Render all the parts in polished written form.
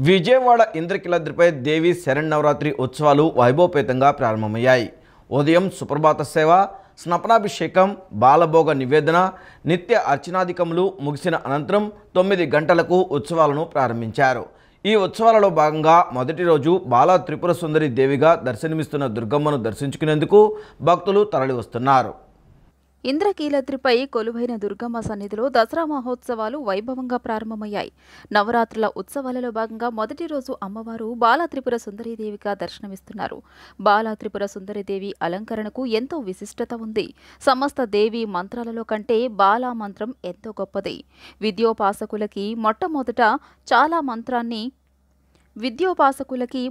విజయవాడ ఇంద్రకీలాద్రిపై దేవి శరన్నవరాత్రి ఉత్సవాలు వైభవపేతంగా ప్రారంభమయ్యాయి. ఉదయం సుప్రభాత సేవ, స్నపనాభిషేకం, బాలభోగ నివేదన, నిత్య అర్చనాధికములు ముగిసిన అనంతరం 9 గంటలకు ఉత్సవాలను ప్రారంభించారు. ఈ ఉత్సవాలలో భాగంగా మొదటి రోజు బాలా త్రిపుర సుందరి దేవిగా దర్శనమిస్తున్న దుర్గమ్మను దర్శించుకునేందుకు భక్తులు తరలివస్తున్నారు. ఇంద్రకీలాద్రిపై కొలువైన దుర్గమ్మ సన్నిధిలో దసరా మహోత్సవాలు వైభవంగా ప్రారంభమయ్యాయి. నవరాత్రుల ఉత్సవాలలో భాగంగా మొదటి రోజు అమ్మవారు బాలా త్రిపుర సుందరీదేవిగా దర్శనమిస్తున్నారు. బాలా త్రిపుర సుందరీదేవి అలంకరణకు ఎంతో విశిష్టత ఉంది. సమస్త దేవి మంత్రాలలో కంటే బాలా మంత్రం ఎంతో గొప్పది. విద్యోపాసకులకి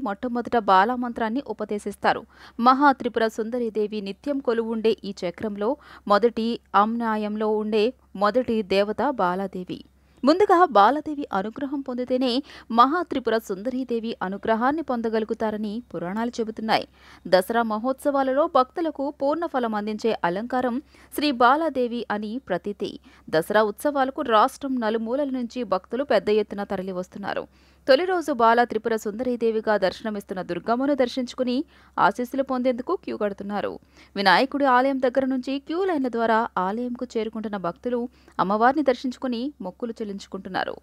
మొట్టమొదట బాలా మంత్రాన్ని ఉపదేశిస్తారు. మహాత్రిపుర సుందరీదేవి నిత్యం కొలువుండే ఈ చక్రంలో మొదటి అమ్నాయంలో ఉండే మొదటి దేవత బాలాదేవి. ముందుగా బాలాదేవి అనుగ్రహం పొందితేనే మహాత్రిపుర సుందరీదేవి అనుగ్రహాన్ని పొందగలుగుతారని పురాణాలు చెబుతున్నాయి. దసరా మహోత్సవాలలో భక్తులకు పూర్ణ ఫలం అందించే అలంకారం శ్రీ బాలాదేవి అని ప్రతీతి. దసరా ఉత్సవాలకు రాష్ట్రం నలుమూలల నుంచి భక్తులు పెద్ద ఎత్తున తరలి వస్తున్నారు. తొలి రోజు బాలా త్రిపుర సుందరీదేవిగా దర్శనమిస్తున్న దుర్గమ్మను దర్శించుకుని ఆశీస్సులు పొందేందుకు క్యూ కడుతున్నారు. వినాయకుడి ఆలయం దగ్గర నుంచి క్యూ లైన్ల ద్వారా ఆలయంకు చేరుకుంటున్న భక్తులు అమ్మవారిని దర్శించుకుని మొక్కులు చెల్లించుకుంటున్నారు.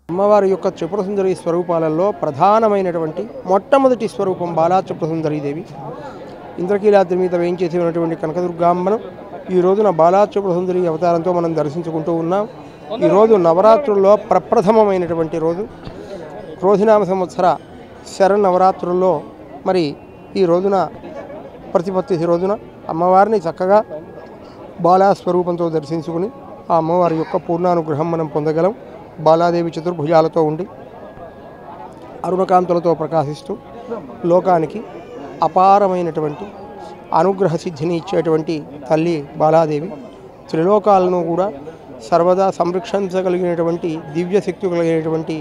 అమ్మవారి యొక్క త్రిపుర సుందరి స్వరూపాలలో ప్రధానమైనటువంటి మొట్టమొదటి స్వరూపం బాలా త్రిపుర సుందరీదేవి. ఇంద్రకీలాద్రి మీద వేయించేసి ఉన్నటువంటి కనకదుర్గామ్మను ఈ రోజున బాలా త్రిపుర సుందరి అవతారంతో మనం దర్శించుకుంటూ ఉన్నాం. ఈరోజు నవరాత్రుల్లో ప్రప్రథమమైనటువంటి రోజు, క్రోధినామ సంవత్సర శరన్నవరాత్రుల్లో మరి ఈ రోజున ప్రతిపత్తి రోజున అమ్మవారిని చక్కగా బాలా స్వరూపంతో దర్శించుకుని ఆ అమ్మవారి యొక్క పూర్ణానుగ్రహం మనం పొందగలం. బాలాదేవి చతుర్భుజాలతో ఉండి అరుణకాంతులతో ప్రకాశిస్తూ లోకానికి అపారమైనటువంటి అనుగ్రహ సిద్ధిని ఇచ్చేటువంటి తల్లి బాలాదేవి. త్రిలోకాలను కూడా సర్వదా సంరక్షించగలిగినటువంటి దివ్యశక్తి కలిగినటువంటి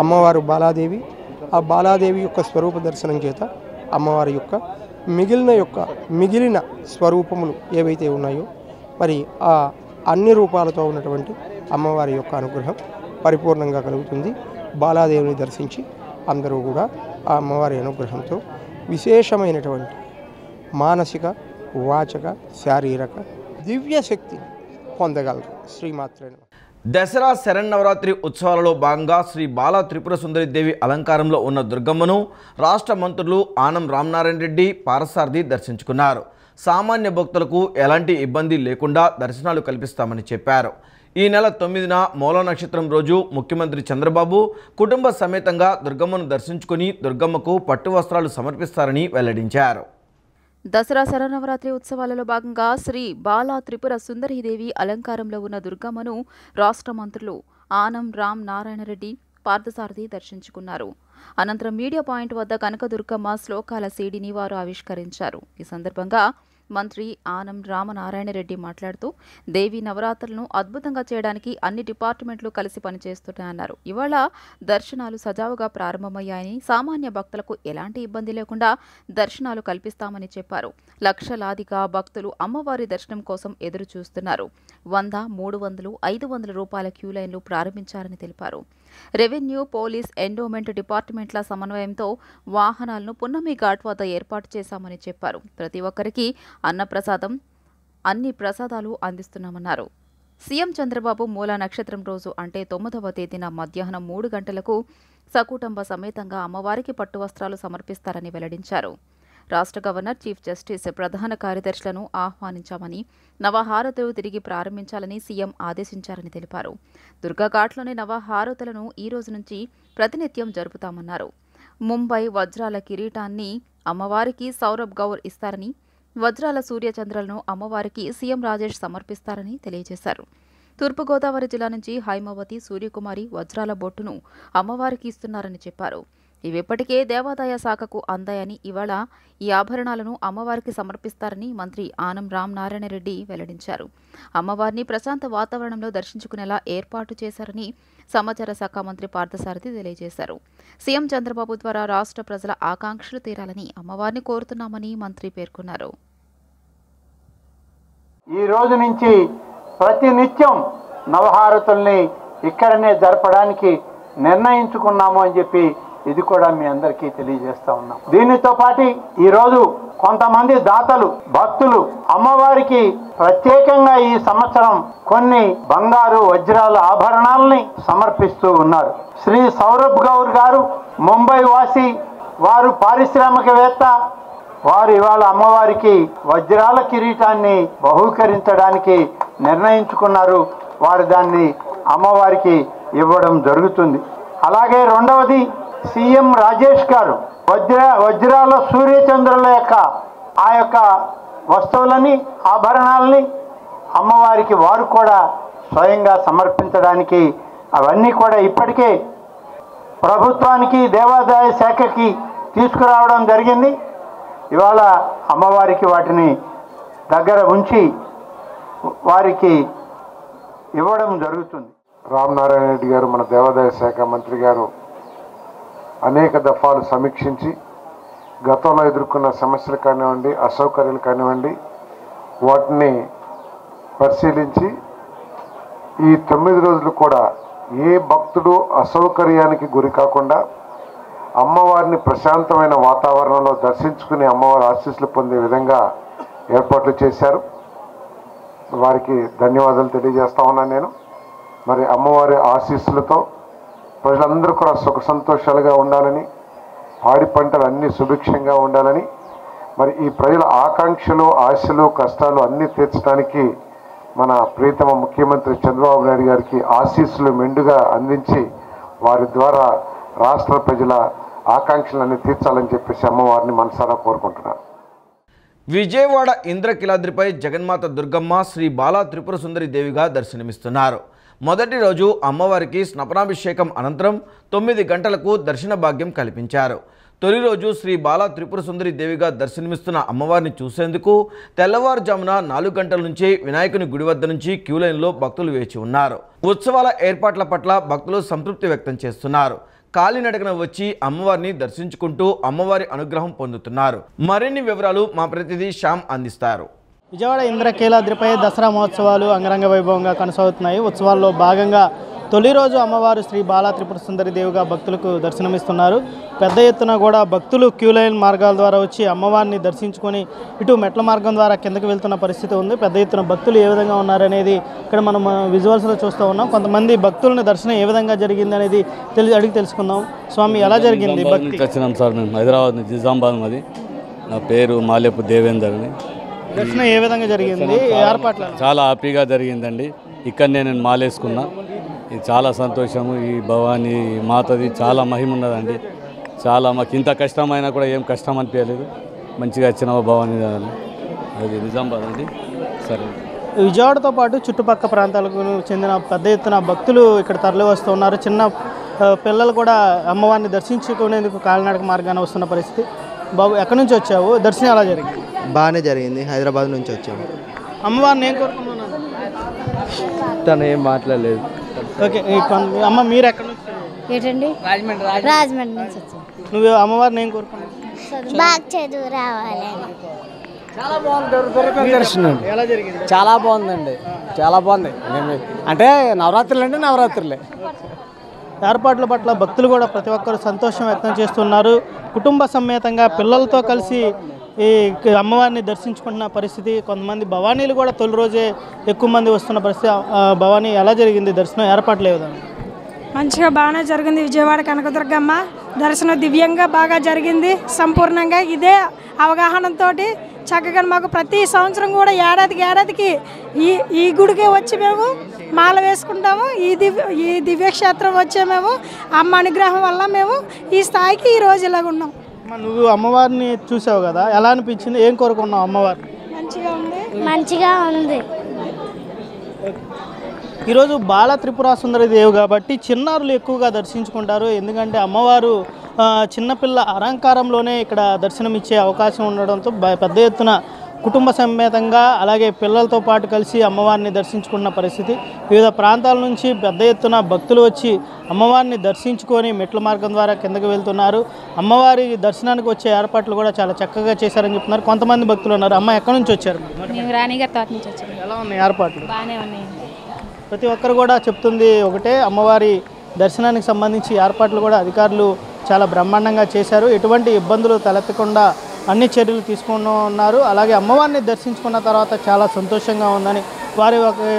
అమ్మవారు బాలాదేవి. ఆ బాలాదేవి యొక్క స్వరూప దర్శనం చేత అమ్మవారి యొక్క మిగిలిన స్వరూపములు ఏవైతే ఉన్నాయో మరి ఆ అన్ని రూపాలతో ఉన్నటువంటి అమ్మవారి యొక్క అనుగ్రహం పరిపూర్ణంగా కలుగుతుంది. బాలాదేవిని దర్శించి అందరూ కూడా ఆ అమ్మవారి అనుగ్రహంతో విశేషమైనటువంటి మానసిక, వాచక, శారీరక దివ్యశక్తి పొందగలరు. శ్రీమాత్రే నమః. దసరా శరన్నవరాత్రి ఉత్సవాలలో భాగంగా శ్రీ బాలా త్రిపుర సుందరి దేవి అలంకారంలో ఉన్న దుర్గమ్మను రాష్ట్ర మంత్రులు ఆనం రామనారాయణ రెడ్డి, పారసారథి దర్శించుకున్నారు. సామాన్య భక్తులకు ఎలాంటి ఇబ్బంది లేకుండా దర్శనాలు కల్పిస్తామని చెప్పారు. ఈ నెల 9న మూల నక్షత్రం రోజు ముఖ్యమంత్రి చంద్రబాబు కుటుంబ సమేతంగా దుర్గమ్మను దర్శించుకుని దుర్గమ్మకు పట్టు వస్త్రాలు సమర్పిస్తారని వెల్లడించారు. దసరా శరన్నవరాత్రి ఉత్సవాలలో భాగంగా శ్రీ బాలా త్రిపుర సుందరీదేవి అలంకారంలో ఉన్న దుర్గమ్మను రాష్ట్ర మంత్రులు ఆనం రామ్ నారాయణ రెడ్డి, పార్థసారథి దర్శించుకున్నారు. అనంతరం మీడియా పాయింట్ వద్ద కనకదుర్గమ్మ శ్లోకాల సీడీని వారు ఆవిష్కరించారు. ఈ సందర్భంగా మంత్రి ఆనం రామనారాయణ రెడ్డి మాట్లాడుతూ దేవి నవరాత్రులను అద్భుతంగా చేయడానికి అన్ని డిపార్ట్మెంట్లు కలిసి పనిచేస్తున్నాయన్నారు. ఇవాళ దర్శనాలు సజావుగా ప్రారంభమయ్యాయని, సామాన్య భక్తులకు ఎలాంటి ఇబ్బంది లేకుండా దర్శనాలు కల్పిస్తామని చెప్పారు. లక్షలాదిగా భక్తులు అమ్మవారి దర్శనం కోసం ఎదురు చూస్తున్నారు. 100, 300, 500 రూపాయల క్యూ లైన్లు ప్రారంభించారని తెలిపారు. రెవెన్యూ, పోలీస్, ఎండోమెంట్ డిపార్ట్మెంట్ల సమన్వయంతో వాహనాలను పున్నమి ఘాట్ వద్ద ఏర్పాటు చేశామని చెప్పారు. ప్రతి ఒక్కరికి అన్నప్రసాదం, అన్ని ప్రసాదాలు అందిస్తున్నామన్నారు. సీఎం చంద్రబాబు మూల నక్షత్రం రోజు అంటే 9వ తేదీన మధ్యాహ్నం 3 గంటలకు సకుటుంబ సమేతంగా అమ్మవారికి పట్టు వస్త్రాలు సమర్పిస్తారని వెల్లడించారు. రాష్ట్ర గవర్నర్, చీఫ్ జస్టిస్, ప్రధాన కార్యదర్శులను ఆహ్వానించామని, నవహారతులు తిరిగి ప్రారంభించాలని సీఎం ఆదేశించారని తెలిపారు. దుర్గాఘాట్లోని నవహారతులను ఈ రోజు నుంచి ప్రతినిత్యం జరుపుతామన్నారు. ముంబై వజ్రాల కిరీటాన్ని అమ్మవారికి సౌరభ్ గౌర్ ఇస్తారని, వజ్రాల సూర్యచంద్రలను అమ్మవారికి సీఎం రాజేష్ సమర్పిస్తారని తెలియజేశారు. తూర్పుగోదావరి జిల్లా నుంచి హైమావతి, సూర్యకుమారి వజ్రాల బొట్టును అమ్మవారికి ఇస్తున్నారని చెప్పారు. ఇవిప్పటికే దేవాదాయ శాఖకు అందాయని, ఇవాళ ఈ ఆభరణాలను అమ్మవారికి సమర్పిస్తారని మంత్రి ఆనం రామ్ నారాయణ రెడ్డి వెల్లడించారు. అమ్మవారిని ప్రశాంత వాతావరణంలో దర్శించుకునేలా ఏర్పాటు చేశారని సమాచార శాఖ మంత్రి పార్థసారథి తెలియజేశారు. సీఎం చంద్రబాబు ద్వారా రాష్ట్ర ప్రజల ఆకాంక్షలు తీరాలని అమ్మవారిని కోరుతున్నామని మంత్రి పేర్కొన్నారు. ఈ రోజు నుంచి ప్రతినిత్యం నవహారతుల్ని ఇక్కడనే జరపడానికి నిర్ణయించుకున్నాము అని చెప్పి ఇది కూడా మీ అందరికీ తెలియజేస్తా ఉన్నాం. దీనితో పాటు ఈరోజు కొంతమంది దాతలు భక్తులు అమ్మవారికి ప్రత్యేకంగా ఈ సంవత్సరం కొన్ని బంగారు వజ్రాల ఆభరణాలని సమర్పిస్తూ ఉన్నారు. శ్రీ సౌరభ్ గౌర్ గారు ముంబై వాసి, వారు పారిశ్రామికవేత్త. వారు ఇవాళ అమ్మవారికి వజ్రాల కిరీటాన్ని బహూకరించడానికి నిర్ణయించుకున్నారు. వారు దాన్ని అమ్మవారికి ఇవ్వడం జరుగుతుంది. అలాగే రెండవది సీఎం రాజేష్ గారు వజ్రాల సూర్యచంద్రుల యొక్క ఆ యొక్క వస్తువులని ఆభరణాలని అమ్మవారికి వారు కూడా స్వయంగా సమర్పించడానికి అవన్నీ కూడా ఇప్పటికే ప్రభుత్వానికి దేవాదాయ శాఖకి తీసుకురావడం జరిగింది. ఇవాళ అమ్మవారికి వాటిని దగ్గర ఉంచి వారికి ఇవ్వడం జరుగుతుంది. రామనారాయణ రెడ్డి గారు మన దేవాదాయ శాఖ మంత్రి గారు అనేక దఫాలు సమీక్షించి గతంలో ఎదుర్కొన్న సమస్యలు కానివ్వండి, అసౌకర్యాలు కానివ్వండి, వాటిని పరిశీలించి ఈ 9 రోజులు కూడా ఏ భక్తుడు అసౌకర్యానికి గురి కాకుండా అమ్మవారిని ప్రశాంతమైన వాతావరణంలో దర్శించుకుని అమ్మవారి ఆశీస్సులు పొందే విధంగా ఏర్పాట్లు చేశారు. వారికి ధన్యవాదాలు తెలియజేస్తా ఉన్నాను నేను. మరి అమ్మవారి ఆశీస్సులతో ప్రజలందరూ కూడా సుఖ సంతోషాలుగా ఉండాలని, పాడి పంటలు అన్నీ సుభిక్షంగా ఉండాలని, మరి ఈ ప్రజల ఆకాంక్షలు, ఆశలు, కష్టాలు అన్నీ తీర్చడానికి మన ప్రియతమ ముఖ్యమంత్రి చంద్రబాబు నాయుడు గారికి ఆశీస్సులు మెండుగా అందించి వారి ద్వారా రాష్ట్ర ప్రజల ఆకాంక్షలన్నీ తీర్చాలని చెప్పేసి అమ్మవారిని మనసారా కోరుకుంటున్నాను. విజయవాడ ఇంద్రకీలాద్రిపై జగన్మాత దుర్గమ్మ శ్రీ బాలా త్రిపుర సుందరి దేవిగా దర్శనమిస్తున్నారు. మొదటి రోజు అమ్మవారికి స్నపనాభిషేకం అనంతరం 9 గంటలకు దర్శన భాగ్యం కల్పించారు. తొలి రోజు శ్రీ బాలా త్రిపుర సుందరి దేవిగా దర్శనమిస్తున్న అమ్మవారిని చూసేందుకు తెల్లవారుజామున 4 గంటల నుంచి వినాయకుని గుడి వద్ద నుంచి క్యూలైన్లో భక్తులు వేచి ఉన్నారు. ఉత్సవాల ఏర్పాట్ల పట్ల భక్తులు సంతృప్తి వ్యక్తం చేస్తున్నారు. కాలినడకన వచ్చి అమ్మవారిని దర్శించుకుంటూ అమ్మవారి అనుగ్రహం పొందుతున్నారు. మరిన్ని వివరాలు మా ప్రతినిధి శ్యామ్ అందిస్తారు. విజయవాడ ఇంద్రకీలాద్రిపై దసరా మహోత్సవాలు అంగరంగ వైభవంగా కొనసాగుతున్నాయి. ఉత్సవాల్లో భాగంగా తొలి రోజు అమ్మవారు శ్రీ బాలా త్రిపుర సుందరి దేవిగా భక్తులకు దర్శనమిస్తున్నారు. పెద్ద ఎత్తున కూడా భక్తులు క్యూలైన్ మార్గాల ద్వారా వచ్చి అమ్మవారిని దర్శించుకొని ఇటు మెట్ల మార్గం ద్వారా కిందకు వెళ్తున్న పరిస్థితి ఉంది. పెద్ద ఎత్తున భక్తులు ఏ విధంగా ఉన్నారనేది ఇక్కడ మనం విజువల్స్లో చూస్తూ ఉన్నాం. కొంతమంది భక్తులని దర్శనం ఏ విధంగా జరిగింది అనేది అడిగి తెలుసుకుందాం. స్వామి, ఎలా జరిగింది భక్తి? వచ్చినాం సార్, మేము హైదరాబాద్ నుంచి నిజామాబాద్. మాది నా పేరు మాలేపు దేవేందర్ అని. దర్శనం ఏ విధంగా జరిగింది? ఏర్పాట్లు చాలా హ్యాపీగా జరిగిందండి. ఇక్కడనే నేను మాలేసుకున్నా. ఇది చాలా సంతోషము. ఈ భవానీ మాతది చాలా మహిమ ఉన్నదండి. చాలా మాకు ఇంత కష్టమైనా కూడా ఏం కష్టం అనిపించలేదు. మంచిగా వచ్చిన భవానీ అది నిజామాబాద్ అండి. సరే, విజయవాడతో పాటు చుట్టుపక్కల ప్రాంతాలకు చెందిన పెద్ద ఎత్తున భక్తులు ఇక్కడ తరలి వస్తూ ఉన్నారు. చిన్న పిల్లలు కూడా అమ్మవారిని దర్శించుకునేందుకు కాలినడక మార్గాన్ని వస్తున్న పరిస్థితి. బాబు, ఎక్కడి నుంచి వచ్చావు? దర్శనం ఎలా జరిగింది? బాగానే జరిగింది. హైదరాబాద్ నుంచి వచ్చాము. అమ్మవారిని ఏం కోరుకున్నాను? తను ఏం మాట్లాడలేదు. ఓకే, అమ్మ మీరు ఎక్కడి నుంచి? ఏంటండి? రాజమండ్రి నుంచి వచ్చాము. నువ్వు అమ్మవారిని ఏం కోరుకున్నావు? బాగా చదువు రావాలని. చాలా బాగుంది దర్శనం. ఎలా జరిగింది? చాలా బాగుందండి, చాలా బాగుంది. అంటే నవరాత్రులు అంటే నవరాత్రులే. ఏర్పాట్ల పట్ల భక్తులు కూడా ప్రతి ఒక్కరు సంతోషం వ్యక్తం చేస్తున్నారు. కుటుంబ సమేతంగా పిల్లలతో కలిసి ఈ అమ్మవారిని దర్శించుకుంటున్న పరిస్థితి. కొంతమంది భవానీలు కూడా తొలి రోజే ఎక్కువ మంది వస్తున్న పరిస్థితి. భవానీ, ఎలా జరిగింది దర్శనం? ఏర్పాట్లు ఏ విధంగా? మంచిగా బాగానే జరిగింది. విజయవాడ కనకదుర్గమ్మ దర్శనం దివ్యంగా బాగా జరిగింది. సంపూర్ణంగా ఇదే అవగాహనతో చక్కగా మాకు ప్రతి సంవత్సరం కూడా ఏడాదికి ఈ గుడికి వచ్చి మేము మాల వేసుకుంటాము. ఈ దివ్యక్షేత్రం వచ్చే మేము అమ్మ అనుగ్రహం వల్ల మేము ఈ స్థాయికి ఈ రోజు ఇలాగ ఉన్నాం. నువ్వు అమ్మవారిని చూసావు కదా, ఎలా అనిపించింది? ఏం కోరుకున్నావు అమ్మవారిని? మంచిగా ఉంది. ఈరోజు బాల త్రిపుర సుందరి దేవి కాబట్టి చిన్నారులు ఎక్కువగా దర్శించుకుంటారు. ఎందుకంటే అమ్మవారు చిన్నపిల్ల అలంకారంలోనే ఇక్కడ దర్శనమిచ్చే అవకాశం ఉండడంతో పెద్ద ఎత్తున కుటుంబ సమేతంగా అలాగే పిల్లలతో పాటు కలిసి అమ్మవారిని దర్శించుకున్న పరిస్థితి. వివిధ ప్రాంతాల నుంచి పెద్ద ఎత్తున భక్తులు వచ్చి అమ్మవారిని దర్శించుకొని మెట్ల మార్గం ద్వారా కిందకు వెళ్తున్నారు. అమ్మవారి దర్శనానికి వచ్చే ఏర్పాట్లు కూడా చాలా చక్కగా చేశారని చెప్తున్నారు. కొంతమంది భక్తులు ఉన్నారు. అమ్మ, ఎక్కడి నుంచి వచ్చారు? మేము రాణిగారి తోట నుంచి వచ్చాము. ఎలా ఉన్నాయి ఏర్పాట్లు? బాగానే ఉన్నాయి. ప్రతి ఒక్కరు కూడా చెప్తుంది ఒకటే, అమ్మవారి దర్శనానికి సంబంధించి ఏర్పాట్లు కూడా అధికారులు చాలా బ్రహ్మాండంగా చేశారు. ఎటువంటి ఇబ్బందులు తలెత్తకుండా అన్ని చర్యలు తీసుకున్నారు. అలాగే అమ్మవారిని దర్శించుకున్న తర్వాత చాలా సంతోషంగా ఉందని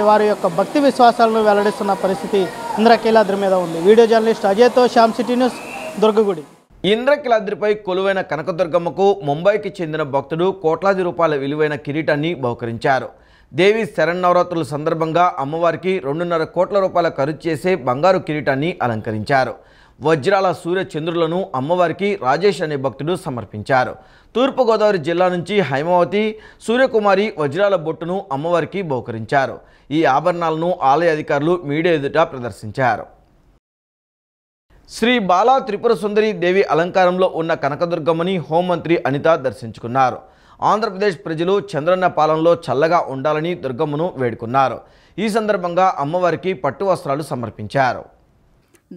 వారి యొక్క భక్తి విశ్వాసాలను వెల్లడిస్తున్న పరిస్థితి ఇంద్రకీలాద్రి మీద ఉంది. వీడియో జర్నలిస్ట్ అజయ్తో శ్యామ్ సిటీ న్యూస్, దుర్గగుడి. ఇంద్రకీలాద్రిపై కొలువైన కనకదుర్గమ్మకు ముంబైకి చెందిన భక్తుడు కోట్లాది రూపాయల విలువైన కిరీటాన్ని బహుకరించారు. దేవి శరన్నవరాత్రుల సందర్భంగా అమ్మవారికి 2.5 కోట్ల రూపాయల ఖర్చు చేసే బంగారు కిరీటాన్ని అలంకరించారు. వజ్రాల సూర్య చంద్రులను అమ్మవారికి రాజేష్ అనే భక్తుడు సమర్పించారు. తూర్పుగోదావరి జిల్లా నుంచి హైమావతి సూర్యకుమారి వజ్రాల బొట్టును అమ్మవారికి బహుకరించారు. ఈ ఆభరణాలను ఆలయ అధికారులు మీడియా ఎదుట ప్రదర్శించారు. శ్రీ బాలా త్రిపుర సుందరి దేవి అలంకారంలో ఉన్న కనకదుర్గమ్మని హోంమంత్రి అనిత దర్శించుకున్నారు. ఆంధ్రప్రదేశ్ ప్రజలు చంద్రన్న పాలనలో చల్లగా ఉండాలని దుర్గమ్మను వేడుకున్నారు. ఈ సందర్భంగా అమ్మవారికి పట్టు వస్త్రాలు సమర్పించారు.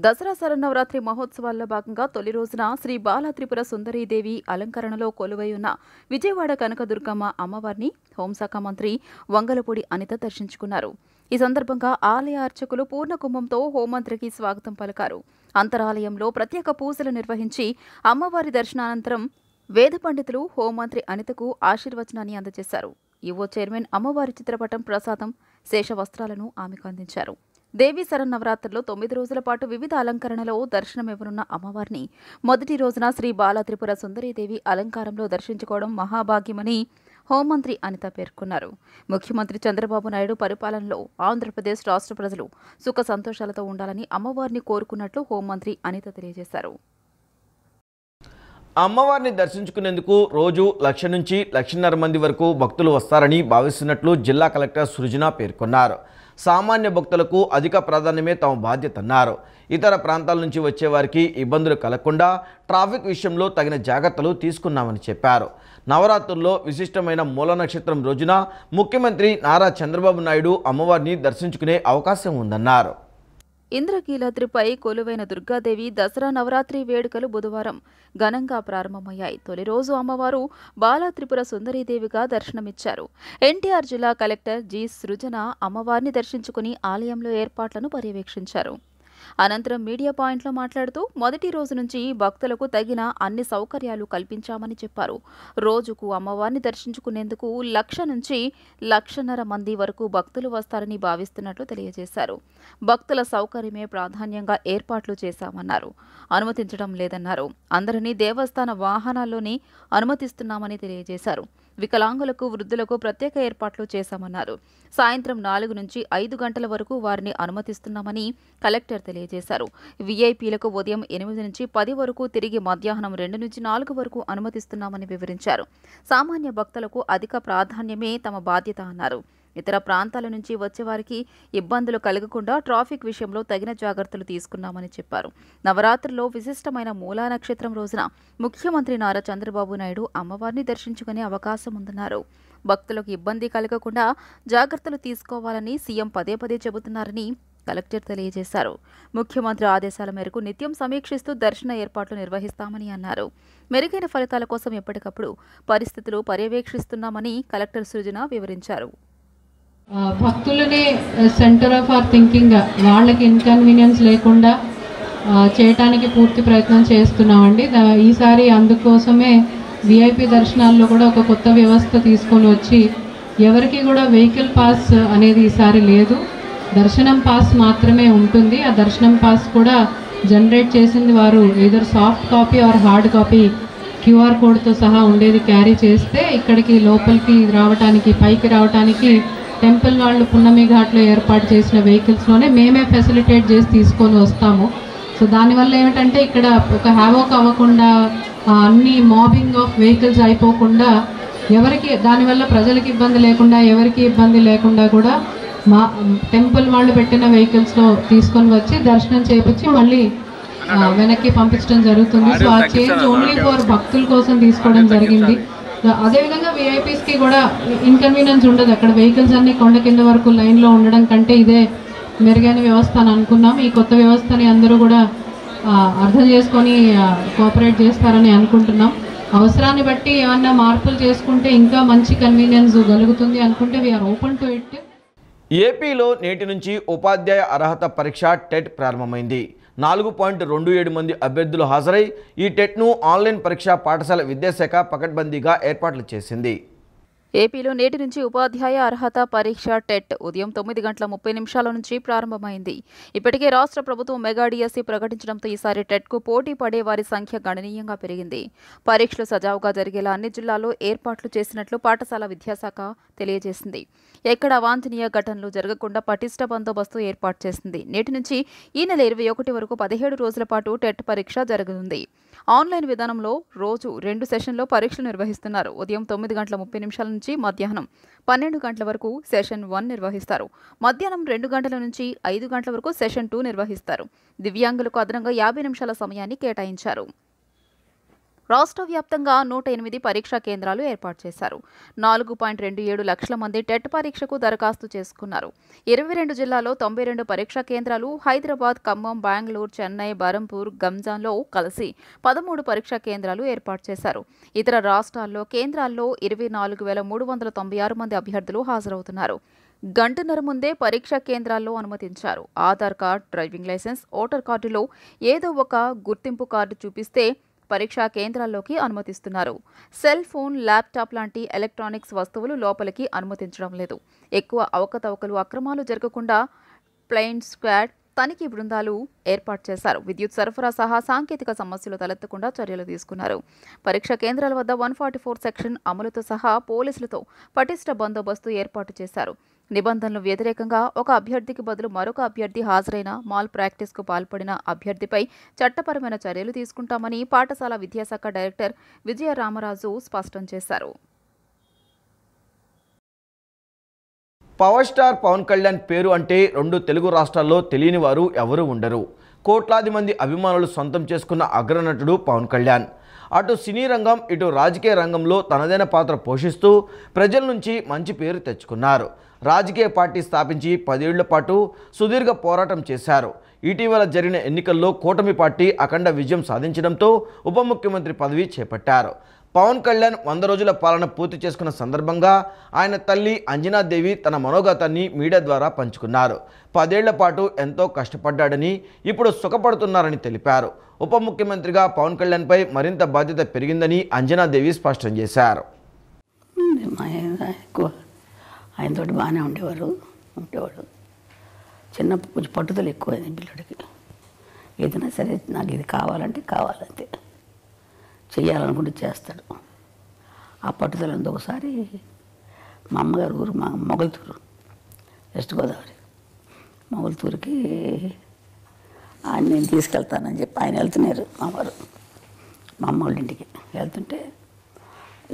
దసరా శరన్నవరాత్రి మహోత్సవాల్లో భాగంగా తొలి రోజున శ్రీ బాలా త్రిపుర సుందరీదేవి అలంకరణలో కొలువై ఉన్న విజయవాడ కనకదుర్గమ్మ అమ్మవారిని హోంశాఖ మంత్రి వంగలపూడి అనిత దర్శించుకున్నారు. ఈ సందర్భంగా ఆలయ అర్చకులు పూర్ణ కుంభంతో హోంమంత్రికి స్వాగతం పలికారు. అంతరాలయంలో ప్రత్యేక పూజలు నిర్వహించి అమ్మవారి దర్శనానంతరం వేద పండితులు హోంమంత్రి అనితకు ఆశీర్వచనాన్ని అందజేశారు. ఈవో చైర్మన్ అమ్మవారి చిత్రపటం ప్రసాదం శేష వస్త్రాలను ఆమెకు అందించారు. దేవీ శరన్నవరాత్రుల్లో 9 రోజుల పాటు వివిధ అలంకరణలో దర్శనమివ్వనున్న అమ్మవారిని మొదటి రోజున శ్రీ బాలా త్రిపుర సుందరీదేవి అలంకారంలో దర్శించుకోవడం మహాభాగ్యమని హోంమంత్రి అనిత పేర్కొన్నారు. ముఖ్యమంత్రి చంద్రబాబు నాయుడు పరిపాలనలో ఆంధ్రప్రదేశ్ రాష్ట్ర ప్రజలు సుఖ సంతోషాలతో ఉండాలని అమ్మవారిని కోరుకున్నట్లు హోంమంత్రి అనిత తెలియజేశారు. అమ్మవారిని దర్శించుకునేందుకు రోజు 1,00,000 నుంచి 1,50,000 మంది వరకు భక్తులు వస్తారని భావిస్తున్నట్లు జిల్లా కలెక్టర్ సృజన పేర్కొన్నారు. సామాన్య భక్తులకు అధిక ప్రాధాన్యమే తమ బాధ్యత అన్నారు. ఇతర ప్రాంతాల నుంచి వచ్చే వారికి ఇబ్బందులు కలగకుండా ట్రాఫిక్ విషయంలో తగిన జాగ్రత్తలు తీసుకున్నామని చెప్పారు. నవరాత్రుల్లో విశిష్టమైన మూల నక్షత్రం రోజున ముఖ్యమంత్రి నారా చంద్రబాబు నాయుడు అమ్మవారిని దర్శించుకునే అవకాశం ఉందన్నారు. ఇంద్రకీలాద్రిపై కొలువైన దుర్గాదేవి దసరా నవరాత్రి వేడుకలు బుధవారం ఘనంగా ప్రారంభమయ్యాయి. తొలి రోజు అమ్మవారు బాలా త్రిపుర సుందరీదేవిగా దర్శనమిచ్చారు. ఎన్టీఆర్ జిల్లా కలెక్టర్ జి సృజన అమ్మవారిని దర్శించుకుని ఆలయంలో ఏర్పాట్లను పర్యవేక్షించారు. అనంతరం మీడియా పాయింట్లో మాట్లాడుతూ మొదటి రోజు నుంచి భక్తులకు తగిన అన్ని సౌకర్యాలు కల్పించామని చెప్పారు. రోజుకు అమ్మవారిని దర్శించుకునేందుకు 1,00,000 నుంచి 1,50,000 మంది వరకు భక్తులు వస్తారని భావిస్తున్నట్లు తెలియజేశారు. భక్తుల సౌకర్యమే ప్రాధాన్యంగా ఏర్పాట్లు చేశామన్నారు. అనుమతించడం లేదన్నారు. అందరినీ దేవస్థాన వాహనాల్లోనే అనుమతిస్తున్నామని తెలియజేశారు. వికలాంగులకు వృద్ధులకు ప్రత్యేక ఏర్పాట్లు చేశామన్నారు. సాయంత్రం 4 నుంచి 5 గంటల వరకు వారిని అనుమతిస్తున్నామని కలెక్టర్ తెలియజేశారు. వీఐపీలకు ఉదయం 8 నుంచి 10 వరకు, తిరిగి మధ్యాహ్నం 2 నుంచి 4 వరకు అనుమతిస్తున్నామని వివరించారు. సామాన్య భక్తులకు అధిక ప్రాధాన్యమే తమ బాధ్యత అన్నారు. ఇతర ప్రాంతాల నుంచి వచ్చేవారికి ఇబ్బందులు కలగకుండా ట్రాఫిక్ విషయంలో తగిన జాగ్రత్తలు తీసుకున్నామని చెప్పారు. నవరాత్రుల్లో విశిష్టమైన మూలా నక్షత్రం రోజున ముఖ్యమంత్రి నారా చంద్రబాబు నాయుడు అమ్మవారిని దర్శించుకునే అవకాశం ఉందన్నారు. భక్తులకు ఇబ్బంది కలగకుండా జాగ్రత్తలు తీసుకోవాలని సీఎం పదే పదే చెబుతున్నారని కలెక్టర్ తెలియజేశారు. ముఖ్యమంత్రి ఆదేశాల మేరకు నిత్యం సమీక్షిస్తూ దర్శన ఏర్పాట్లు నిర్వహిస్తామని అన్నారు. మెరుగైన ఫలితాల కోసం ఎప్పటికప్పుడు పరిస్థితులు పర్యవేక్షిస్తున్నామని కలెక్టర్ సృజన వివరించారు. భక్తులనే సెంటర్ ఆఫ్ అవర్ థింకింగ్, వాళ్ళకి ఇన్కన్వీనియన్స్ లేకుండా చేయటానికి పూర్తి ప్రయత్నం చేస్తున్నామండి. ఈసారి అందుకోసమే విఐపి దర్శనాల్లో కూడా ఒక కొత్త వ్యవస్థ తీసుకొని వచ్చి ఎవరికి కూడా వెహికల్ పాస్ అనేది ఈసారి లేదు, దర్శనం పాస్ మాత్రమే ఉంటుంది. ఆ దర్శనం పాస్ కూడా జనరేట్ చేసింది వారు either soft copy or hard copy QR కోడ్తో సహా ఉండేది క్యారీ చేస్తే ఇక్కడికి లోపలికి రావడానికి, పైకి రావడానికి టెంపుల్ వాళ్ళు పున్నమి ఘాట్లో ఏర్పాటు చేసిన వెహికల్స్లోనే మేమే ఫెసిలిటేట్ చేసి తీసుకొని వస్తాము. సో దానివల్ల ఏమిటంటే ఇక్కడ ఒక హ్యావోక్ అవ్వకుండా, అన్ని మాబింగ్ ఆఫ్ వెహికల్స్ అయిపోకుండా, ఎవరికి దానివల్ల ప్రజలకు ఇబ్బంది లేకుండా, ఎవరికి ఇబ్బంది లేకుండా కూడా మా టెంపుల్ వాళ్ళు పెట్టిన వెహికల్స్లో తీసుకొని వచ్చి దర్శనం చేయించి మళ్ళీ వెనక్కి పంపించడం జరుగుతుంది. సో ఆ చేంజ్ ఓన్లీ ఫర్ భక్తుల కోసం తీసుకోవడం జరిగింది. అదేవిధంగా విఐపీస్కి కూడా ఇన్కన్వీనియన్స్ ఉండదు. అక్కడ వెహికల్స్ అన్ని కొండ కింద వరకు లైన్లో ఉండడం కంటే ఇదే మెరుగైన వ్యవస్థ అని అనుకున్నాం. ఈ కొత్త వ్యవస్థని అందరూ కూడా అర్థం చేసుకొని కోఆపరేట్ చేస్తారని అనుకుంటున్నాం. అవసరాన్ని బట్టి ఏమన్నా మార్పులు చేసుకుంటే ఇంకా మంచి కన్వీనియన్స్ కలుగుతుంది అనుకుంటే వీఆర్ ఓపెన్ టు ఇట్. ఏపీలో నేటి నుంచి ఉపాధ్యాయ అర్హత పరీక్ష టెట్ ప్రారంభమైంది. 4.27 మంది అభ్యర్థులు హాజరై ఈ టెట్ను ఆన్లైన్ పరీక్ష పాఠశాల విద్యాశాఖ పకడ్బందీగా ఏర్పాట్లు చేసింది. ఏపీలో నేటి నుంచి ఉపాధ్యాయ అర్హత పరీక్ష టెట్ ఉదయం 9:30 నుంచి ప్రారంభమైంది. ఇప్పటికే రాష్ట్ర ప్రభుత్వం మెగా డిఎస్సి ప్రకటించడంతో ఈసారి టెట్కు పోటీ పడే వారి సంఖ్య గణనీయంగా పెరిగింది. పరీక్షలు సజావుగా జరిగేలా అన్ని జిల్లాల్లో ఏర్పాట్లు చేసినట్లు పాఠశాల విద్యాశాఖ తెలియజేసింది. ఎక్కడ అవాంఛనీయ ఘటనలు జరగకుండా పటిష్ట బందోబస్తు ఏర్పాటు చేసింది. నేటి నుంచి ఈ నెల 21 వరకు 17 రోజుల పాటు టెట్ పరీక్ష జరగనుంది. ఆన్లైన్ విధానంలో రోజు 2 సెషన్లో పరీక్షలు నిర్వహిస్తున్నారు. ఉదయం 9:30 నుంచి మధ్యాహ్నం 12 గంటల వరకు సెషన్ 1 నిర్వహిస్తారు. మధ్యాహ్నం 2 గంటల నుంచి 5 గంటల వరకు సెషన్ 2 నిర్వహిస్తారు. దివ్యాంగులకు అదనంగా 50 నిమిషాల సమయాన్ని కేటాయించారు. రాష్ట్ర వ్యాప్తంగా 108 పరీక్షా కేంద్రాలు ఏర్పాటు చేశారు. 4.27 లక్షల మంది టెట్ పరీక్షకు దరఖాస్తు చేసుకున్నారు. 22 జిల్లాల్లో 92 పరీక్షా కేంద్రాలు, హైదరాబాద్, ఖమ్మం, బెంగళూరు, చెన్నై, బరంపూర్, గంజాంలో కలిసి 13 పరీక్షా కేంద్రాలు ఏర్పాటు చేశారు. ఇతర రాష్ట్రాల్లో కేంద్రాల్లో 24,396 మంది అభ్యర్థులు హాజరవుతున్నారు. గంటన్నర ముందే పరీక్షా కేంద్రాల్లో అనుమతించారు. Aadhaar card, driving licence, voter కార్డులో ఏదో ఒక గుర్తింపు కార్డు చూపిస్తే పరీక్షా కేంద్రాల్లోకి అనుమతిస్తున్నారు. సెల్ ఫోన్, ల్యాప్టాప్ లాంటి ఎలక్ట్రానిక్స్ వస్తువులు లోపలికి అనుమతించడం లేదు. ఎక్కువ అవకతవకలు, అక్రమాలు జరగకుండా ప్లెయిన్ స్క్వాడ్ తనిఖీ బృందాలు ఏర్పాటు చేశారు. విద్యుత్ సరఫరా సహా సాంకేతిక సమస్యలు తలెత్తకుండా చర్యలు తీసుకున్నారు. పరీక్షా కేంద్రాల వద్ద 144 సెక్షన్ అమలుతో సహా పోలీసులతో పటిష్ట బందోబస్తు ఏర్పాటు చేశారు. నిబంధనలు వ్యతిరేకంగా ఒక అభ్యర్థికి బదులు మరొక అభ్యర్థి హాజరైన, మాల్ ప్రాక్టీస్కు పాల్పడిన అభ్యర్థిపై చట్టపరమైన చర్యలు తీసుకుంటామని పాఠశాల విద్యాశాఖ డైరెక్టర్ విజయ రామరాజు స్పష్టం చేశారు. పవర్ స్టార్ పవన్ కళ్యాణ్ పేరు అంటే 2 తెలుగు రాష్ట్రాల్లో తెలియని వారు ఎవరూ ఉండరు. కోట్లాది మంది అభిమానులు సొంతం చేసుకున్న అగ్రనటుడు పవన్ కళ్యాణ్. అటు సినీ రంగం, ఇటు రాజకీయ రంగంలో తనదైన పాత్ర పోషిస్తూ ప్రజల నుంచి మంచి పేరు తెచ్చుకున్నారు. రాజకీయ పార్టీ స్థాపించి 10 ఏళ్ల పాటు సుదీర్ఘ పోరాటం చేశారు. ఇటీవల జరిగిన ఎన్నికల్లో కూటమి పార్టీ అఖండ విజయం సాధించడంతో ఉప ముఖ్యమంత్రి పదవి చేపట్టారు. పవన్ కళ్యాణ్ 100 రోజుల పాలన పూర్తి చేసుకున్న సందర్భంగా ఆయన తల్లి అంజనాదేవి తన మనోగతాన్ని మీడియా ద్వారా పంచుకున్నారు. 10 ఏళ్ల పాటు ఎంతో కష్టపడ్డాడని, ఇప్పుడు సుఖపడుతున్నారని తెలిపారు. ఉప ముఖ్యమంత్రిగా పవన్ కళ్యాణ్పై మరింత బాధ్యత పెరిగిందని అంజనాదేవి స్పష్టం చేశారు. ఆయనతో బాగానే ఉండేవాడు. చిన్న కొంచెం పట్టుదల ఎక్కువైంది పిల్లడికి. ఏదైనా సరే నాకు ఇది కావాలంటే కావాలంతే, చెయ్యాలనుకుంటే చేస్తాడు. ఆ పట్టుదల ఉంది. ఒకసారి మా అమ్మగారు ఊరు మొగల్తూరు, వెస్ట్ గోదావరి, మొగల్తూరుకి ఆయన నేను తీసుకెళ్తానని చెప్పి ఆయన వెళ్తున్నారు. మా వారు మా అమ్మ వాళ్ళ ఇంటికి వెళ్తుంటే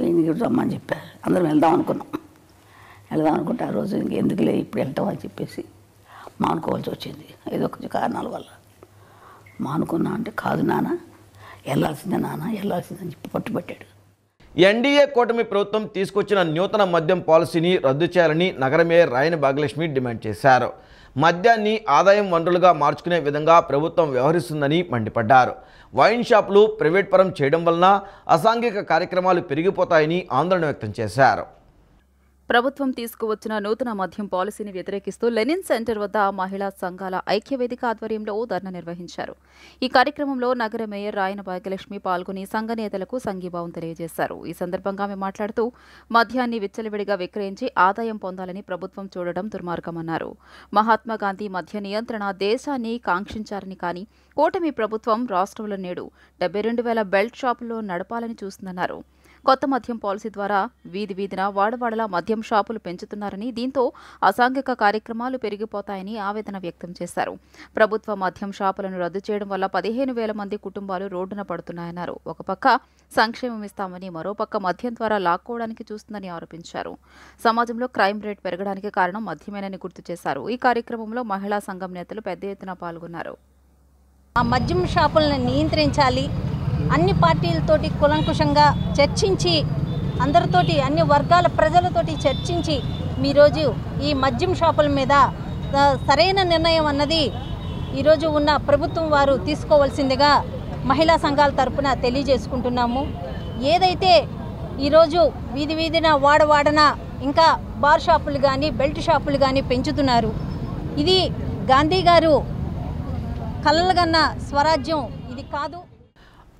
ఈయనకి రమ్మని చెప్పారు. అందరం వెళ్దాం అనుకుంటే ఆ రోజు ఇంకెందుకులే ఇప్పుడు వెళ్తాం అని చెప్పేసి మానుకోవాల్సి వచ్చింది. ఏదో కొంచెం కారణాల వల్ల మానుకున్నా అంటే, కాదు నాన్న వెళ్ళాల్సిందని చెప్పి పట్టుబట్టాడు. ఎన్డీఏ కూటమి ప్రభుత్వం తీసుకొచ్చిన నూతన మద్యం పాలసీని రద్దు చేయాలని నగర మేయర్ రాయన భాగ్యలక్ష్మి డిమాండ్ చేశారు. మద్యాన్ని ఆదాయం వనరులుగా మార్చుకునే విధంగా ప్రభుత్వం వ్యవహరిస్తుందని మండిపడ్డారు. వైన్ షాపులు ప్రైవేట్ పరం చేయడం వలన అసాంఘిక కార్యక్రమాలు పెరిగిపోతాయని ఆందోళన వ్యక్తం చేశారు. ప్రభుత్వం తీసుకువచ్చిన నూతన మద్యం పాలసీని వ్యతిరేకిస్తూ లెనిన్ సెంటర్ వద్ద మహిళా సంఘాల ఐక్యవేదిక ఆధ్వర్యంలో ధర్నా నిర్వహించారు. ఈ కార్యక్రమంలో నగర మేయర్ రాయన భాగ్యలక్ష్మి పాల్గొని సంఘ నేతలకు సంఘీభావం తెలియజేశారు. ఈ సందర్భంగా ఆమె మాట్లాడుతూ మద్యాన్ని విచ్చలవిడిగా విక్రయించి ఆదాయం పొందాలని ప్రభుత్వం చూడడం దుర్మార్గమన్నారు. మహాత్మాగాంధీ మద్య నియంత్రణ దేశాన్ని కాంక్షించారని, కానీ కూటమి ప్రభుత్వం రాష్ట్రంలో నేడు 72,000 బెల్ట్ షాపుల్లో నడపాలని చూస్తుందన్నారు. కొత్త మద్యం పాలసీ ద్వారా వీధి వీధిన వాడవాడలా మద్యం షాపులు పెంచుతున్నారని, దీంతో అసాంఘిక కార్యక్రమాలు పెరిగిపోతాయని ఆవేదన వ్యక్తం చేశారు. ప్రభుత్వ మద్యం షాపులను రద్దు చేయడం వల్ల 15,000 మంది కుటుంబాలు రోడ్డున పడుతున్నాయన్నారు. ఒక పక్క సంక్షేమం ఇస్తామని, మరోపక్క మద్యం ద్వారా లాక్కోవడానికి చూస్తుందని ఆరోపించారు. సమాజంలో క్రైమ్ రేట్ పెరగడానికి కారణం మద్యమేనని గుర్తు చేశారు. ఈ కార్యక్రమంలో మహిళా సంఘం నేతలు పెద్ద ఎత్తున పాల్గొన్నారు. ఆ మద్యం షాపులను నియంత్రించాలి, అన్ని పార్టీలతోటి కులంకుశంగా చర్చించి, అందరితోటి అన్ని వర్గాల ప్రజలతోటి చర్చించి ఈరోజు ఈ మద్యం షాపుల మీద సరైన నిర్ణయం అన్నది ఈరోజు ఉన్న ప్రభుత్వం వారు తీసుకోవాల్సిందిగా మహిళా సంఘాల తరపున తెలియజేసుకుంటున్నాము. ఏదైతే ఈరోజు వీధి వీధిన వాడవాడన ఇంకా బార్ షాపులు కానీ బెల్ట్ షాపులు కానీ పెంచుతున్నారు. ఇది గాంధీ గారు కలలుగన్న స్వరాజ్యం ఇది కాదు.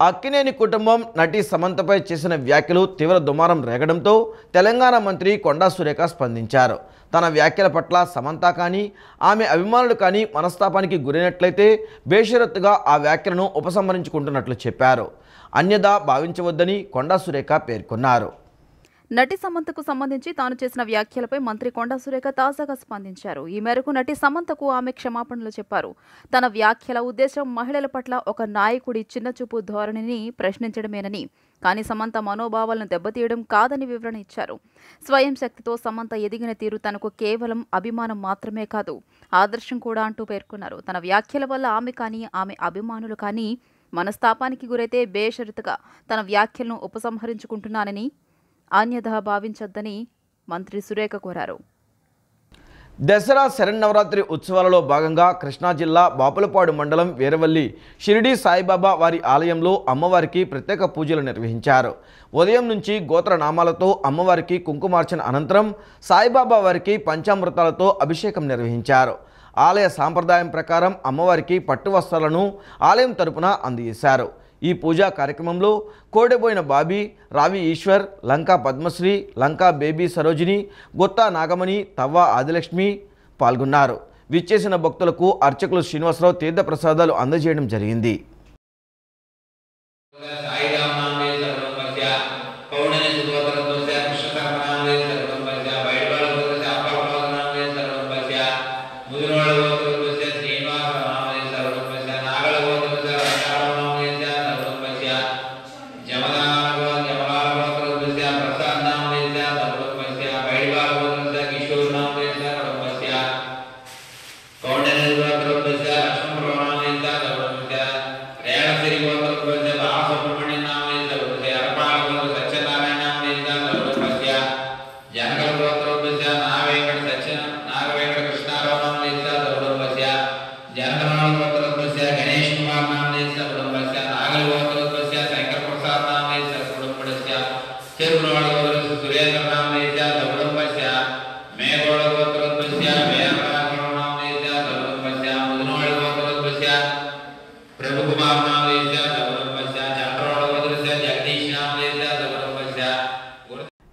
అక్కినేని కుటుంబం నటి సమంతపై చేసిన వ్యాఖ్యలు తీవ్ర దుమారం రేగడంతో తెలంగాణ మంత్రి కొండా సురేఖ స్పందించారు. తన వ్యాఖ్యల పట్ల సమంత కానీ ఆమె అభిమానులు కానీ మనస్తాపానికి గురైనట్లయితే బేషరత్తుగా ఆ వ్యాఖ్యలను ఉపసంహరించుకుంటున్నట్లు చెప్పారు. అన్యదా భావించవద్దని కొండా సురేఖ పేర్కొన్నారు. నటి సమంతకు సంబంధించి తాను చేసిన వ్యాఖ్యలపై మంత్రి కొండా సురేఖ తాజాగా స్పందించారు. ఈ మేరకు నటి సమంతకు ఆమె క్షమాపణలు చెప్పారు. తన వ్యాఖ్యల ఉద్దేశం మహిళల పట్ల ఒక నాయకుడి చిన్నచూపు ధోరణిని ప్రశ్నించడమేనని, కానీ సమంత మనోభావాలను దెబ్బతీయడం కాదని వివరణ ఇచ్చారు. స్వయం శక్తితో సమంత ఎదిగిన తీరు తనకు కేవలం అభిమానం మాత్రమే కాదు, ఆదర్శం కూడా అంటూ పేర్కొన్నారు. తన వ్యాఖ్యల వల్ల ఆమె కానీ ఆమె అభిమానులు కానీ మనస్తాపానికి గురైతే బేషరతుగా తన వ్యాఖ్యలను ఉపసంహరించుకుంటున్నానని, అన్యథా భావించొద్దని మంత్రి సురేఖ కోరారు. దసరా శరన్నవరాత్రి ఉత్సవాలలో భాగంగా కృష్ణా జిల్లా బాపులపాడు మండలం వీరవల్లి షిరిడి సాయిబాబా వారి ఆలయంలో అమ్మవారికి ప్రత్యేక పూజలు నిర్వహించారు. ఉదయం నుంచి గోత్రనామాలతో అమ్మవారికి కుంకుమార్చన అనంతరం సాయిబాబా వారికి పంచామృతాలతో అభిషేకం నిర్వహించారు. ఆలయ సాంప్రదాయం ప్రకారం అమ్మవారికి పట్టు వస్త్రాలను ఆలయం తరపున అందజేశారు. ఈ పూజా కార్యక్రమంలో కోడెబోయిన బాబీ, రావి ఈశ్వర్, లంకా పద్మశ్రీ, లంకా బేబీ సరోజిని, గొత్తా నాగమణి, తవ్వ ఆదిలక్ష్మి పాల్గొన్నారు. విచ్చేసిన భక్తులకు అర్చకులు శ్రీనివాసరావు తీర్థప్రసాదాలు అందజేయడం జరిగింది.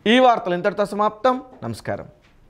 ఈ వార్తలు ఇంతటితో సమాప్తం. నమస్కారం.